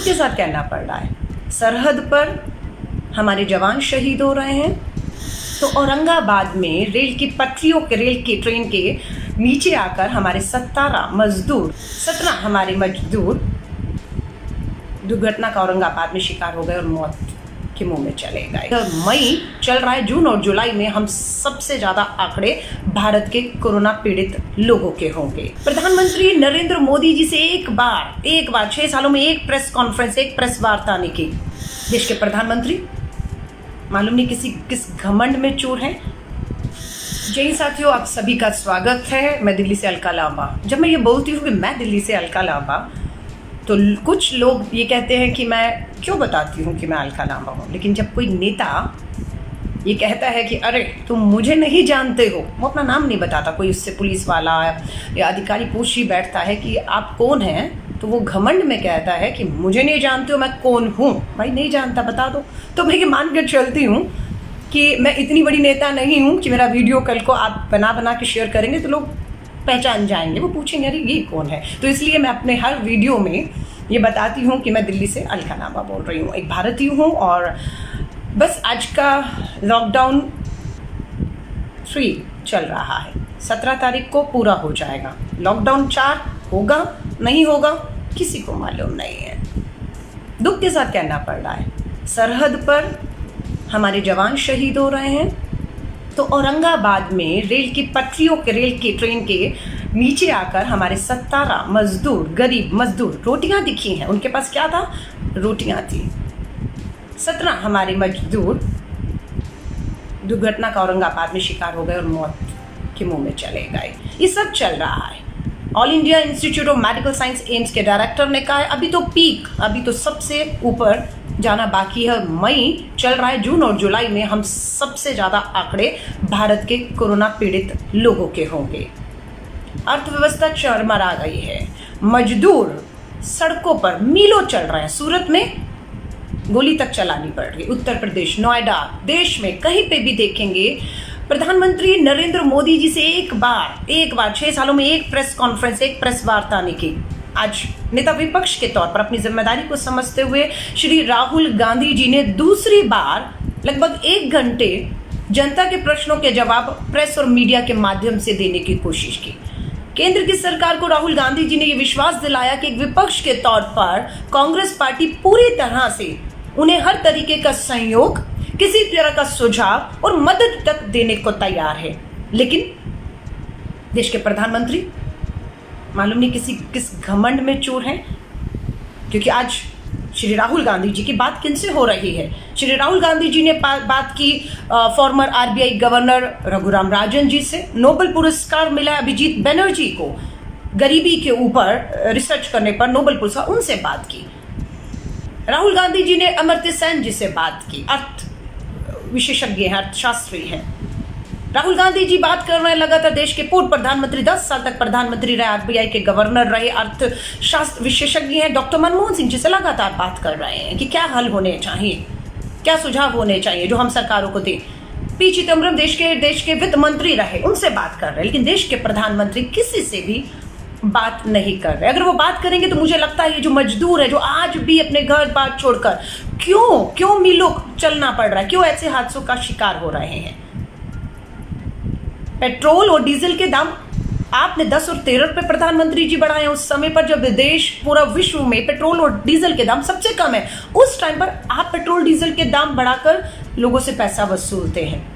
के साथ कहना पड़ रहा है। सरहद पर हमारे जवान शहीद हो रहे हैं, तो औरंगाबाद में रेल की ट्रेन के नीचे आकर हमारे 17 हमारे मजदूर दुर्घटना का औरंगाबाद में शिकार हो गए और मौत के मुंह में चले गए। मई चल रहा है, जून और जुलाई में हम सबसे ज्यादा आंकड़े भारत के कोरोना पीड़ित लोगों के होंगे। प्रधानमंत्री नरेंद्र मोदी जी से एक बार 6 सालों में एक प्रेस कॉन्फ्रेंस, एक प्रेस वार्ता नहीं की। देश के प्रधानमंत्री मालूम नहीं किस घमंड में चूर हैं। जय हिंद साथियों, आप सभी का स्वागत है। मैं दिल्ली से अलका लांबा। जब मैं ये बोलती हूँ कि मैं दिल्ली से अलका लांबा, तो कुछ लोग ये कहते हैं कि मैं क्यों बताती हूँ कि मैं अलका लांबा हूँ। लेकिन जब कोई नेता ये कहता है कि अरे तुम मुझे नहीं जानते हो, वो अपना नाम नहीं बताता, कोई उससे पुलिस वाला या अधिकारी पूछ ही बैठता है कि आप कौन हैं, तो वो घमंड में कहता है कि मुझे नहीं जानते हो, मैं कौन हूँ। भाई नहीं जानता, बता दो। तो मैं ये मान कर चलती हूँ कि मैं इतनी बड़ी नेता नहीं हूँ कि मेरा वीडियो कल को आप बना के शेयर करेंगे तो लोग पहचान जाएंगे, वो पूछेंगे अरे ये कौन है। तो इसलिए मैं अपने हर वीडियो में ये बताती हूँ कि मैं दिल्ली से अलका लांबा बोल रही हूँ, एक भारतीय हूँ। और बस आज का लॉकडाउन 3 चल रहा है, 17 तारीख को पूरा हो जाएगा। लॉकडाउन 4 होगा नहीं होगा किसी को मालूम नहीं है। दुख के साथ कहना पड़ रहा है, सरहद पर हमारे जवान शहीद हो रहे हैं, तो औरंगाबाद में रेल की ट्रेन के नीचे आकर हमारे 17 गरीब मजदूर, रोटियां दिखी हैं, उनके पास क्या था, रोटियां थी। 17 हमारे मजदूर दुर्घटना का औरंगाबाद में शिकार हो गए और मौत के मुंह में चले गए। ये सब चल रहा है। All India institute of medical science AIIMS के डायरेक्टर ने कहा है अभी तो सबसे ऊपर जाना बाकी है। मई चल रहा है, जून और जुलाई में हम सबसे ज्यादा आंकड़े भारत के कोरोना पीड़ित लोगों के होंगे। अर्थव्यवस्था चरमरा गई है, मजदूर सड़कों पर मीलों चल रहे हैं। सूरत में गोली तक चलानी पड़ रही है। उत्तर प्रदेश, नोएडा, देश में कहीं पे भी देखेंगे, प्रधानमंत्री नरेंद्र मोदी जी से एक बार 6 सालों में एक प्रेस कॉन्फ्रेंस, एक प्रेस वार्ता नहीं की। आज नेता विपक्ष के तौर पर अपनी जिम्मेदारी को समझते हुए श्री राहुल गांधी जी ने दूसरी बार लगभग 1 घंटे जनता के प्रश्नों के जवाब प्रेस और मीडिया के माध्यम से देने की कोशिश की। केंद्र की सरकार को राहुल गांधी जी ने यह विश्वास दिलाया कि एक विपक्ष के तौर पर कांग्रेस पार्टी पूरी तरह से उन्हें हर तरीके का सहयोग, किसी तरह का सुझाव और मदद तक देने को तैयार है। लेकिन देश के प्रधानमंत्री मालूम नहीं किस घमंड में चूर हैं, क्योंकि आज श्री राहुल गांधी जी की बात किनसे हो रही है। श्री राहुल गांधी जी ने बात की farmer RBI governor Raghuram Rajan ji से। नोबेल पुरस्कार मिला अभिजीत बनर्जी को, गरीबी के ऊपर रिसर्च करने पर नोबेल पुरस्कार, उनसे बात की। राहुल गांधी जी ने अमर्त्य सेन जी से बात की, अर्थ विशेषज्ञ हैं, अर्थशास्त्री हैं। राहुल गांधी जी बात कर रहे हैं लगातार देश के पूर्व प्रधानमंत्री, 10 साल तक प्रधानमंत्री रहे, आरबीआई के गवर्नर रहे, अर्थशास्त्र विशेषज्ञ हैं, डॉक्टर मनमोहन सिंह जी से लगातार बात कर रहे हैं कि क्या हल होने चाहिए, क्या सुझाव होने चाहिए जो हम सरकारों को दें। पी चिदम्बरम देश के वित्त मंत्री रहे, उनसे बात कर रहे हैं। लेकिन देश के प्रधानमंत्री किसी से भी बात नहीं कर रहे। अगर वो बात करेंगे तो मुझे लगता है ये जो मजदूर है, जो आज भी अपने घर बार छोड़कर क्यों मीलों चलना पड़ रहा है, क्यों ऐसे हादसों का शिकार हो रहे हैं। पेट्रोल और डीजल के दाम आपने 10 और 13 रुपए प्रधानमंत्री जी बढ़ाए उस समय पर जब देश पूरा विश्व में पेट्रोल और डीजल के दाम सबसे कम है। उस टाइम पर आप पेट्रोल डीजल के दाम बढ़ाकर लोगों से पैसा वसूलते हैं।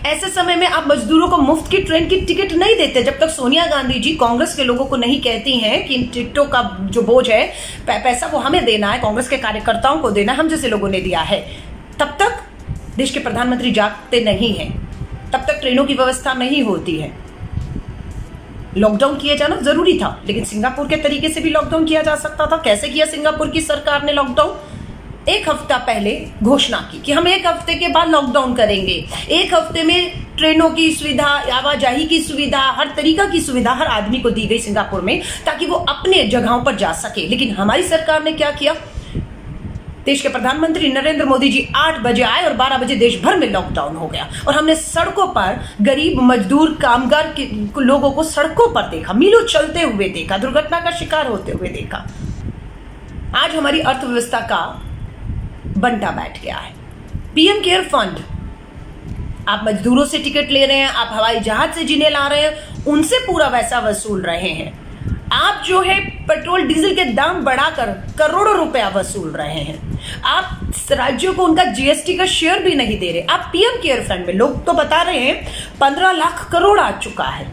ऐसे समय में आप मजदूरों को मुफ्त की ट्रेन की टिकट नहीं देते। जब तक सोनिया गांधी जी कांग्रेस के लोगों को नहीं कहती हैं कि इन टिकटों का जो बोझ है, पैसा वो हमें देना है, कांग्रेस के कार्यकर्ताओं को देना, हम जैसे लोगों ने दिया है, तब तक देश के प्रधानमंत्री जागते नहीं हैं, तब तक ट्रेनों की व्यवस्था नहीं होती है। लॉकडाउन किया जाना जरूरी था, लेकिन सिंगापुर के तरीके से भी लॉकडाउन किया जा सकता था। कैसे किया सिंगापुर की सरकार ने लॉकडाउन? 1 हफ्ता पहले घोषणा की कि हम 1 हफ्ते के बाद लॉकडाउन करेंगे। 1 हफ्ते में ट्रेनों की सुविधा, आवाजाही की सुविधा, हर तरीका की सुविधा हर आदमी को दी गई सिंगापुर में, ताकि वो अपने जगहों पर जा सके। लेकिन हमारी सरकार ने क्या किया? देश के प्रधानमंत्री नरेंद्र मोदी जी 8 बजे आए और 12 बजे देश भर में लॉकडाउन हो गया। और हमने सड़कों पर गरीब मजदूर कामगार के लोगों को सड़कों पर देखा, मीलों चलते हुए देखा, दुर्घटना का शिकार होते हुए देखा। आज हमारी अर्थव्यवस्था का बंटा बैठ गया है। पीएम केयर फंड, आप मजदूरों से टिकट ले रहे हैं, आप हवाई जहाज से जिन्हें ला रहे हैं, उनसे पूरा पैसा वसूल रहे हैं। आप जो है पेट्रोल डीजल के दाम बढ़ाकर करोड़ों रुपया वसूल रहे हैं। आप राज्यों को उनका जीएसटी का शेयर भी नहीं दे रहे। आप पीएम केयर फंड में, लोग तो बता रहे हैं 15 लाख करोड़ आ चुका है,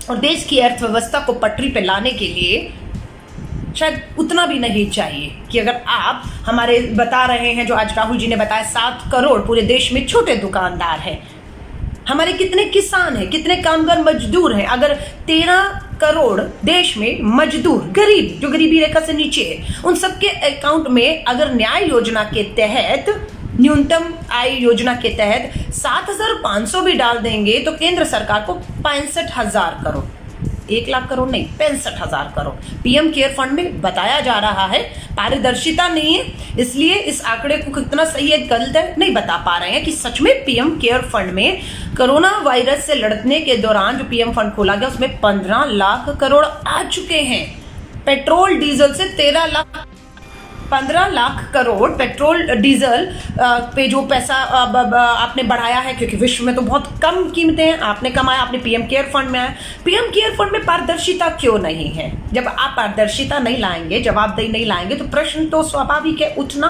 और देश की अर्थव्यवस्था को पटरी पे लाने के लिए शायद उतना भी नहीं चाहिए कि अगर आप हमारे बता रहे हैं, जो आज राहुल जी ने बताया 7 करोड़ पूरे देश में छोटे दुकानदार हैं, हमारे कितने किसान हैं, कितने कामगार मजदूर हैं। अगर 13 करोड़ देश में मजदूर, गरीब, जो गरीबी रेखा से नीचे है, उन सबके अकाउंट में अगर न्याय योजना के तहत, न्यूनतम आय योजना के तहत 7,500 भी डाल देंगे तो केंद्र सरकार को 65,000 करोड़, 1 लाख करोड़ नहीं, 65,000 करोड़ पीएम केयर फंड में बताया जा रहा है। पारदर्शिता नहीं है, इसलिए इस आंकड़े को कितना सही है गलत है नहीं बता पा रहे हैं कि सच में पीएम केयर फंड में कोरोना वायरस से लड़ने के दौरान जो पीएम फंड खोला गया उसमें 15 लाख करोड़ आ चुके हैं। पेट्रोल डीजल से 15 लाख करोड़ पेट्रोल डीजल पे जो पैसा आपने बढ़ाया है, क्योंकि विश्व में तो बहुत कम कीमतें हैं, आपने कमाया, आपने पीएम केयर फंड में आया। पीएम केयर फंड में पारदर्शिता क्यों नहीं है? जब आप पारदर्शिता नहीं लाएंगे, जवाबदेही नहीं लाएंगे, तो प्रश्न तो स्वाभाविक है उठना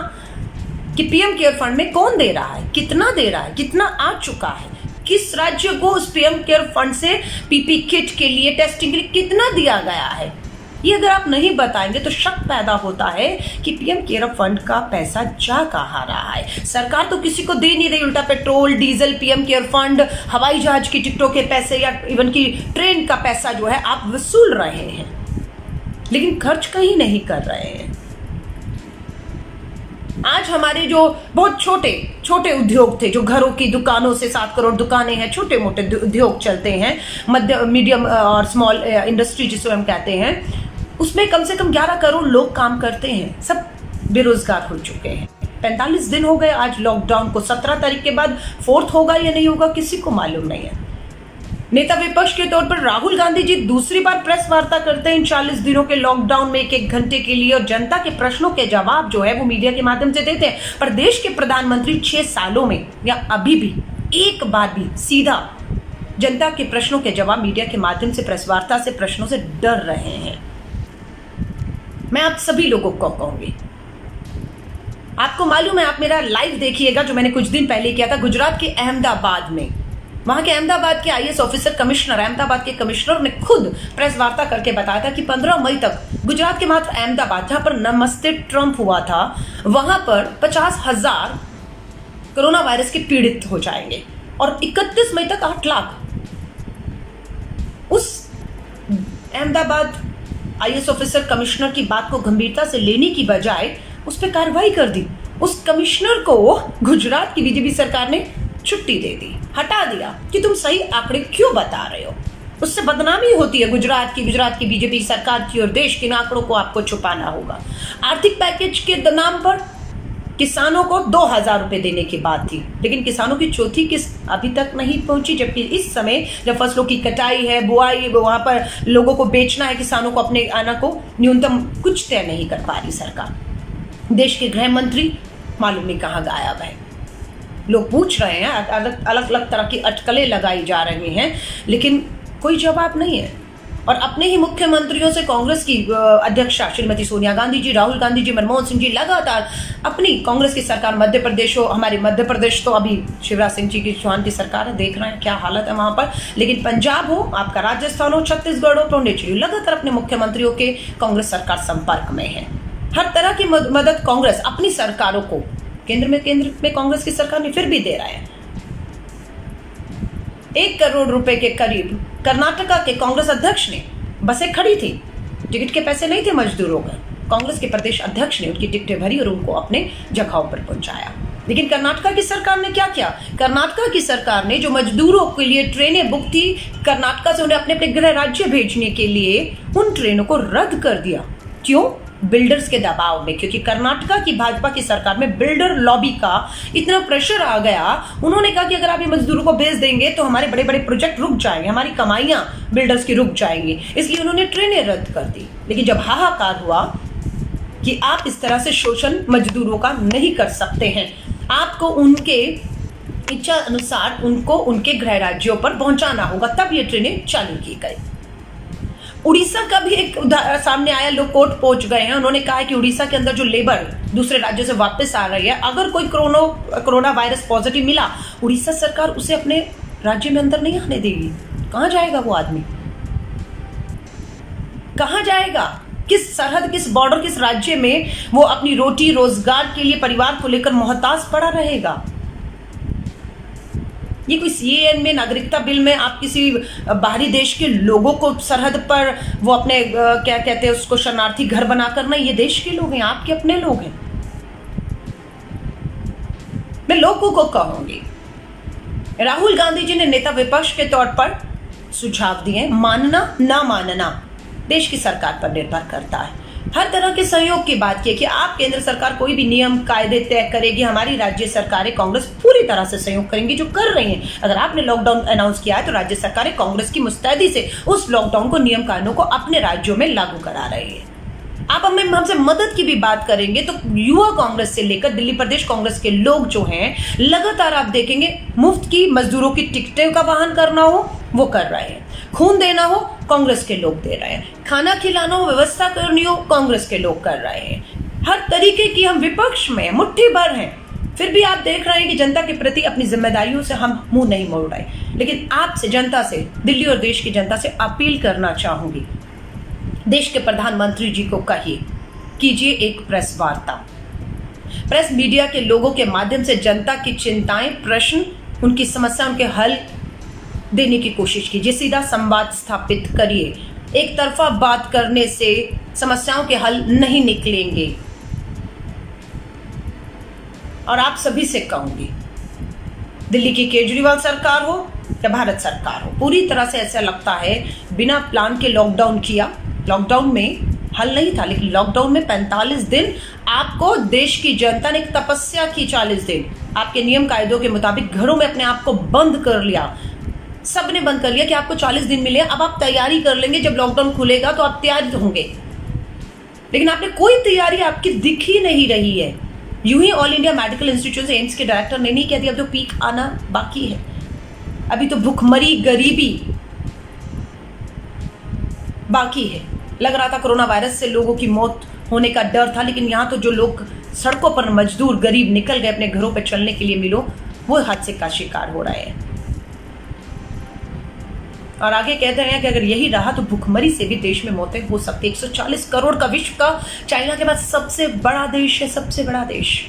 कि पीएम केयर फंड में कौन दे रहा है, कितना दे रहा है, कितना आ चुका है, किस राज्य को उस पीएम केयर फंड से पीपी किट के लिए, टेस्टिंग के लिए कितना दिया गया है। ये अगर आप नहीं बताएंगे तो शक पैदा होता है कि पीएम केयर फंड का पैसा जा कहाँ रहा है। सरकार तो किसी को दे नहीं रही, उल्टा petrol diesel, PM care fund, हवाई जहाज की टिकटों के पैसे या इवन की ट्रेन का पैसा जो है आप वसूल रहे हैं, लेकिन खर्च कहीं नहीं कर रहे हैं। आज हमारे जो बहुत छोटे छोटे उद्योग थे, जो घरों की दुकानों से, 7 करोड़ दुकानें हैं, छोटे मोटे उद्योग चलते हैं, मध्य मीडियम और स्मॉल इंडस्ट्री जिसे हम कहते हैं, उसमें कम से कम 11 करोड़ लोग काम करते हैं, सब बेरोजगार हो चुके हैं। 45 दिन हो गए आज लॉकडाउन को, 17 तारीख के बाद 4th होगा या नहीं होगा किसी को मालूम नहीं है। नेता विपक्ष के तौर पर राहुल गांधी जी दूसरी बार प्रेस वार्ता करते हैं इन 40 दिनों के लॉकडाउन में 1-1 घंटे के लिए, और जनता के प्रश्नों के जवाब जो है वो मीडिया के माध्यम से देते हैं। पर देश के प्रधानमंत्री 6 सालों में या अभी भी एक बार भी सीधा जनता के प्रश्नों के जवाब मीडिया के माध्यम से, प्रेस वार्ता से, प्रश्नों से डर रहे हैं। मैं आप सभी लोगों को कहूंगी, आपको मालूम है, आप मेरा लाइव देखिएगा जो मैंने कुछ दिन पहले किया था गुजरात के अहमदाबाद में। वहां के अहमदाबाद के आईएएस ऑफिसर, कमिश्नर, अहमदाबाद के कमिश्नर ने खुद प्रेस वार्ता करके बताया था कि 15 मई तक गुजरात के मात्र अहमदाबाद, जहां पर नमस्ते ट्रंप हुआ था, वहां पर 50,000 कोरोना वायरस के पीड़ित हो जाएंगे, और 31 मई तक 8 लाख। उस अहमदाबाद आईएएस ऑफिसर कमिश्नर की बात को गंभीरता से लेने की बजाय उस पर कार्रवाई कर दी। उस कमिश्नर को गुजरात की बीजेपी सरकार ने छुट्टी दे दी, हटा दिया कि तुम सही आंकड़े क्यों बता रहे हो। उससे बदनामी होती है गुजरात की बीजेपी सरकार की, और देश के आंकड़ों को आपको छुपाना होगा। आर्थिक पैकेज के नाम पर किसानों को 2,000 रुपए देने की बात थी, लेकिन किसानों की चौथी किस्त अभी तक नहीं पहुंची, जबकि इस समय जब फसलों की कटाई है, बुआई, वहां पर लोगों को बेचना है, किसानों को अपने आना को न्यूनतम कुछ तय नहीं कर पा रही सरकार। देश के गृह मंत्री मालूम नहीं कहाँ गायब है। लोग पूछ रहे हैं, अलग अलग तरह की अटकलें लगाई जा रही हैं, लेकिन कोई जवाब नहीं है। और अपने ही मुख्यमंत्रियों से कांग्रेस की अध्यक्षा श्रीमती सोनिया गांधी जी, राहुल गांधी जी, मनमोहन सिंह जी लगातार अपनी कांग्रेस की सरकार, मध्य प्रदेश हो, हमारे मध्य प्रदेश तो अभी शिवराज सिंह जी की चौहान की सरकार है, देख रहे हैं क्या हालत है वहां पर, लेकिन पंजाब हो, आपका राजस्थान हो, छत्तीसगढ़ हो, पुडुचेरी, लगातार अपने मुख्यमंत्रियों के कांग्रेस सरकार संपर्क में है। हर तरह की मदद कांग्रेस अपनी सरकारों को, केंद्र में कांग्रेस की सरकार ने फिर भी दे रहा है। 1 करोड़ रुपए के करीब कर्नाटका के कांग्रेस अध्यक्ष ने, बसें खड़ी थी, टिकट के पैसे नहीं थे मजदूरों का, कांग्रेस के प्रदेश अध्यक्ष ने उनकी टिकटें भरी और उनको अपने जगहों पर पहुंचाया। लेकिन कर्नाटका की सरकार ने क्या किया? कर्नाटका की सरकार ने जो मजदूरों के लिए ट्रेनें बुक थी कर्नाटका से उन्हें अपने अपने गृह राज्य भेजने के लिए, उन ट्रेनों को रद्द कर दिया। क्यों? बिल्डर्स के दबाव में, क्योंकि कर्नाटका की भाजपा की सरकार में बिल्डर लॉबी का इतना प्रेशर आ गया, उन्होंने कहा कि अगर आप ये मजदूरों को भेज देंगे तो हमारे बड़े बड़े प्रोजेक्ट रुक जाएंगे, हमारी कमाइयां बिल्डर्स की रुक जाएंगी, इसलिए उन्होंने ट्रेनें रद्द कर दी। लेकिन जब हाहाकार हुआ कि आप इस तरह से शोषण मजदूरों का नहीं कर सकते हैं। आपको उनके इच्छा अनुसार उनको उनके गृह राज्यों पर पहुंचाना होगा, तब ये ट्रेनें चालू की गई। उड़ीसा का भी एक सामने आया, लोग कोर्ट पहुंच गए हैं। उन्होंने कहा है कि उड़ीसा के अंदर जो लेबर दूसरे राज्यों से वापस आ रही है, अगर कोई कोरोना वायरस पॉजिटिव मिला, उड़ीसा सरकार उसे अपने राज्य में अंदर नहीं आने देगी। कहां जाएगा वो आदमी? कहां जाएगा? किस सरहद, किस बॉर्डर, किस राज्य में वो अपनी रोटी रोजगार के लिए परिवार को लेकर मोहताज पड़ा रहेगा? ये कोई सीएए में, नागरिकता बिल में आप किसी बाहरी देश के लोगों को सरहद पर वो अपने क्या कहते हैं उसको, शरणार्थी घर बनाकर नहीं, ये देश के लोग हैं, आपके अपने लोग हैं। मैं लोगों को कहूंगी, राहुल गांधी जी ने नेता विपक्ष के तौर पर सुझाव दिए। मानना ना मानना देश की सरकार पर निर्भर करता है। हर तरह के सहयोग की बात की कि आप केंद्र सरकार कोई भी नियम कायदे तय करेगी, हमारी राज्य सरकारें कांग्रेस पूरी तरह से सहयोग करेंगी, जो कर रही हैं। अगर आपने लॉकडाउन अनाउंस किया है तो राज्य सरकारें कांग्रेस की मुस्तैदी से उस लॉकडाउन को, नियम कानूनों को अपने राज्यों में लागू करा रही है। आप हमसे मदद की भी बात करेंगे तो युवा कांग्रेस से लेकर दिल्ली प्रदेश कांग्रेस के लोग जो हैं, लगातार आप देखेंगे मुफ्त की मजदूरों की टिकटें का वाहन करना हो वो कर रहे हैं, खून देना हो कांग्रेस के लोग दे रहे हैं, खाना खिलाना हो, व्यवस्था करनी हो, कांग्रेस के लोग कर रहे हैं। हर तरीके की हम विपक्ष में मुट्ठी भर हैं, फिर भी आप देख रहे हैं कि जनता के प्रति अपनी जिम्मेदारियों से हम मुंह नहीं मोड़ रहे। लेकिन आपसे, जनता से, दिल्ली और देश की जनता से अपील करना चाहूंगी, देश के प्रधानमंत्री जी को कहिए, कीजिए एक प्रेस वार्ता। प्रेस मीडिया के लोगों के माध्यम से जनता की चिंताएं, प्रश्न, उनकी समस्या, उनके हल देने की कोशिश कीजिए। सीधा संवाद स्थापित करिए। एक तरफा बात करने से समस्याओं के हल नहीं निकलेंगे। और आप सभी से कहूंगी, दिल्ली की केजरीवाल सरकार हो या भारत सरकार हो, पूरी तरह से ऐसा लगता है बिना प्लान के लॉकडाउन किया। लॉकडाउन में हल नहीं था, लेकिन लॉकडाउन में 45 दिन आपको देश की जनता ने एक तपस्या की। 40 दिन आपके नियम कायदों के मुताबिक घरों में अपने आप को बंद कर लिया। सबने बंद कर लिया कि आपको 40 दिन मिले, अब आप तैयारी कर लेंगे, जब लॉकडाउन खुलेगा तो आप तैयार होंगे। लेकिन आपने कोई तैयारी आपकी दिख ही नहीं रही है। यूं ही all India medical institute AIIMS के डायरेक्टर ने नहीं कह दिया अब तो पीक आना बाकी है, अभी तो भुखमरी, गरीबी बाकी है। लग रहा था कोरोना वायरस से लोगों की मौत होने का डर था, लेकिन यहाँ तो जो लोग सड़कों पर मजदूर गरीब निकल गए अपने घरों पर चलने के लिए मिलो, वो हादसे का शिकार हो रहे हैं। और आगे कहते हैं कि अगर यही रहा तो भुखमरी से भी देश में मौतें हो सकती है। 140 करोड़ का विश्व का, चाइना के बाद सबसे बड़ा देश है, सबसे बड़ा देश।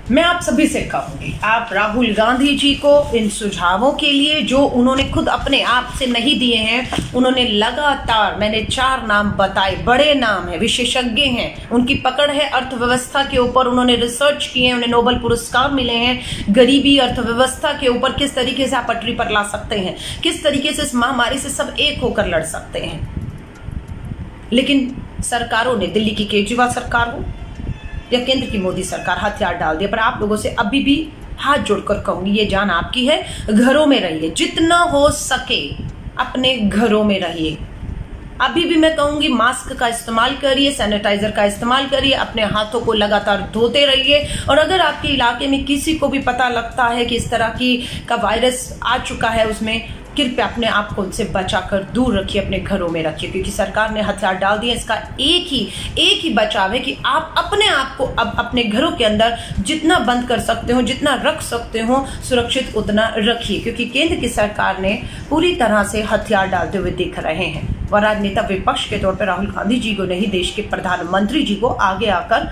मैं आप सभी से कहूंगी, आप राहुल गांधी जी को इन सुझावों के लिए, जो उन्होंने खुद अपने आप से नहीं दिए हैं, उन्होंने लगातार, मैंने 4 नाम बताए, बड़े नाम हैं, विशेषज्ञ हैं, उनकी पकड़ है अर्थव्यवस्था के ऊपर, उन्होंने रिसर्च किए हैं, उन्हें नोबेल पुरस्कार मिले हैं। गरीबी, अर्थव्यवस्था के ऊपर किस तरीके से आप पटरी पर ला सकते हैं, किस तरीके से इस महामारी से सब एक होकर लड़ सकते हैं। लेकिन सरकारों ने, दिल्ली की केजरीवाल सरकार हो या केंद्र की मोदी सरकार, हथियार डाल दिया। पर आप लोगों से अभी भी हाथ जोड़कर कहूंगी, ये जान आपकी है, घरों में रहिए, जितना हो सके अपने घरों में रहिए। अभी भी मैं कहूंगी मास्क का इस्तेमाल करिए, सैनिटाइजर का इस्तेमाल करिए, अपने हाथों को लगातार धोते रहिए। और अगर आपके इलाके में किसी को भी पता लगता है कि इस तरह का वायरस आ चुका है, उसमें कृपया अपने आप को उनसे बचाकर दूर रखिए, अपने घरों में रखिए, क्योंकि सरकार ने हथियार डाल दिए। इसका एक ही बचाव है कि आप अपने आप को अब अपने घरों के अंदर जितना बंद कर सकते हो, जितना रख सकते हो सुरक्षित, उतना रखिए, क्योंकि केंद्र की सरकार ने पूरी तरह से हथियार डालते हुए दिख रहे हैं। और आज नेता विपक्ष के तौर पर राहुल गांधी जी को नहीं, देश के प्रधानमंत्री जी को आगे आकर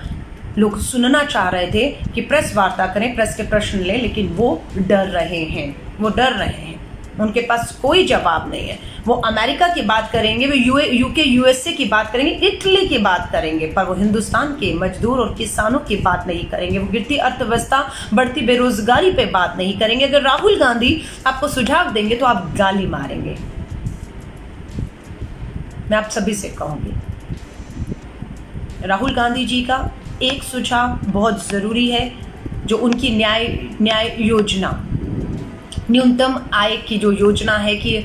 लोग सुनना चाह रहे थे कि प्रेस वार्ता करें, प्रेस के प्रश्न लें, लेकिन वो डर रहे हैं, उनके पास कोई जवाब नहीं है। वो अमेरिका की बात करेंगे, वो यूके यूएसए की बात करेंगे, इटली की बात करेंगे, पर वो हिंदुस्तान के मजदूर और किसानों की बात नहीं करेंगे। वो गिरती अर्थव्यवस्था, बढ़ती बेरोजगारी पे बात नहीं करेंगे। अगर राहुल गांधी आपको सुझाव देंगे तो आप गाली मारेंगे। मैं आप सभी से कहूंगी, राहुल गांधी जी का एक सुझाव बहुत जरूरी है, जो उनकी न्याय योजना, न्यूनतम आय की जो योजना है कि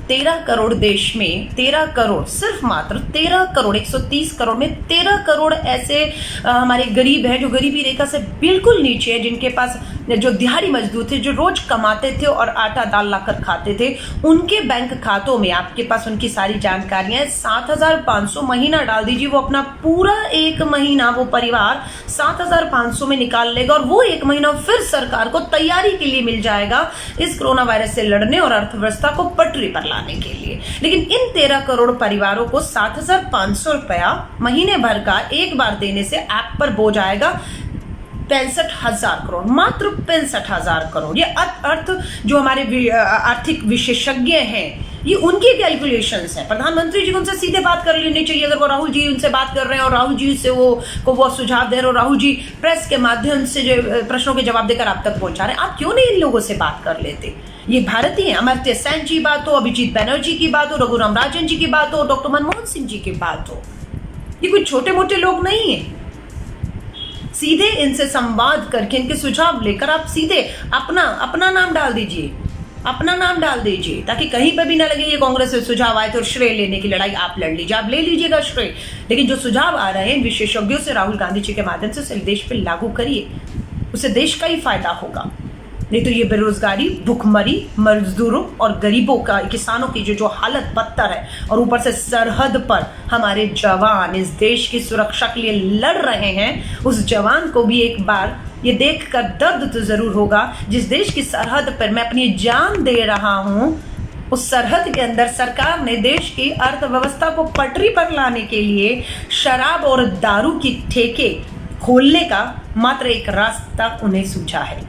13 करोड़ देश में 13 करोड़, सिर्फ मात्र 13 करोड़, 130 करोड़ में 13 करोड़ ऐसे हमारे गरीब हैं जो गरीबी रेखा से बिल्कुल नीचे है, जिनके पास जो दिहाड़ी मजदूर थे, जो रोज कमाते थे और आटा दाल लाकर खाते थे, उनके बैंक खातों में आपके पास उनकी सारी जानकारियां हैं। 7,500 महीना डाल दीजिए, वो अपना पूरा एक महीना वो परिवार 7,500 में निकाल लेगा और वो एक महीना फिर सरकार को तैयारी के लिए मिल जाएगा इस कोरोना वायरस से लड़ने और अर्थव्यवस्था को पटरी पर लाने के लिए। लेकिन इन 13 करोड़ परिवारों को 7,500 रुपया महीने भर का एक बार देने से ऐप पर बोझ आएगा 65,000 करोड़, मात्र 65,000 करोड़। ये अर्थ जो हमारे आर्थिक विशेषज्ञ हैं, ये उनकी कैलकुलेशंस हैं। प्रधानमंत्री जी को उनसे सीधे बात कर लेनी चाहिए। अगर वो राहुल जी उनसे बात कर रहे हैं और राहुल जी से वो सुझाव दे रहे हैं और राहुल जी प्रेस के माध्यम से जो प्रश्नों के जवाब देकर आप तक पहुंचा रहे हैं, आप क्यों नहीं इन लोगों से बात कर लेते? ये भारतीय हैं। अमर्त्य सेन जी बात हो, अभिजीत बैनर्जी की बात हो, रघुराम राजन जी की बात हो, डॉक्टर मनमोहन सिंह जी की बात हो, ये कोई छोटे मोटे लोग नहीं है। सीधे इनसे संवाद करके, इनके सुझाव लेकर आप सीधे अपना नाम डाल दीजिए, अपना नाम डाल दीजिए, ताकि कहीं पर भी ना लगे ये कांग्रेस से सुझाव आए थे और श्रेय लेने की लड़ाई आप लड़ लीजिए। आप ले लीजिएगा श्रेय, लेकिन जो सुझाव आ रहे हैं विशेषज्ञों से, राहुल गांधी जी के माध्यम से उसे देश पे लागू करिए, उससे देश का ही फायदा होगा। नहीं तो ये बेरोजगारी, भुखमरी, मजदूरों और गरीबों का, किसानों की जो हालत बदतर है, और ऊपर से सरहद पर हमारे जवान इस देश की सुरक्षा के लिए लड़ रहे हैं, उस जवान को भी एक बार ये देखकर दर्द तो जरूर होगा। जिस देश की सरहद पर मैं अपनी जान दे रहा हूं, उस सरहद के अंदर सरकार ने देश की अर्थव्यवस्था को पटरी पर लाने के लिए शराब और दारू की ठेके खोलने का मात्र एक रास्ता उन्हें सूझा है।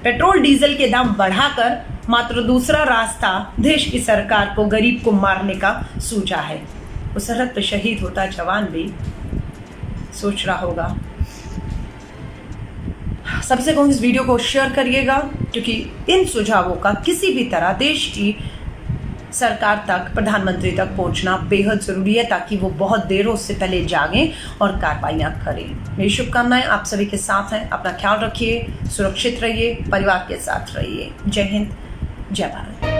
पेट्रोल डीजल के दाम बढ़ाकर मात्र दूसरा रास्ता देश की सरकार को, गरीब को मारने का सूझा है। उस सरहद पर शहीद होता जवान भी सोच रहा होगा। सबसे कहूँ इस वीडियो को शेयर करिएगा, क्योंकि इन सुझावों का किसी भी तरह देश की सरकार तक, प्रधानमंत्री तक पहुंचना बेहद जरूरी है, ताकि वो बहुत देर हो उससे पहले जागें और कार्रवाइयां करें। मेरी शुभकामनाएं आप सभी के साथ हैं। अपना ख्याल रखिए, सुरक्षित रहिए, परिवार के साथ रहिए। जय हिंद, जय भारत।